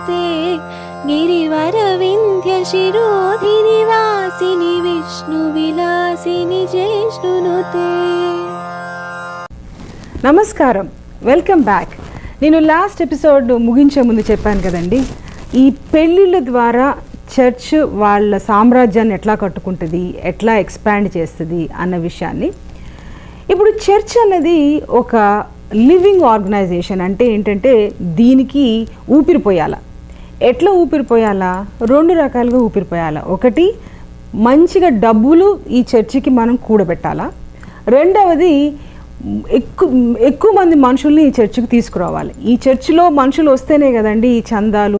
ते गिरिवरविन्ध्यशिरोधिनिवासिनि विष्णुविलासिनि जिष्णुनुते। నమస్కారం, welcome back. నేను లాస్ట్ ఎపిసోడ్ ముగించే ముందు చెప్పాను కదండి, ఈ పెళ్ళిళ్ళ ద్వారా చర్చ్ వాళ్ళ సామ్రాజ్యాన్ని ఎట్లా కట్టుకుంటుంది, ఎట్లా ఎక్స్పాండ్ చేస్తుంది అన్న విషయాన్ని. ఇప్పుడు చర్చ్ అన్నది ఒక లివింగ్ ఆర్గనైజేషన్. అంటే ఏంటంటే దీనికి ఊపిరిపోయాలా. ఎట్లా ఊపిరిపోయాలా? రెండు రకాలుగా ఊపిరిపోయాలా. ఒకటి, మంచిగా డబ్బులు ఈ చర్చికి మనం కూడబెట్టాలా. రెండవది, ఎక్కువ మంది మనుషుల్ని ఈ చర్చికి తీసుకురావాలి. ఈ చర్చిలో మనుషులు వస్తేనే కదండి ఈ చందాలు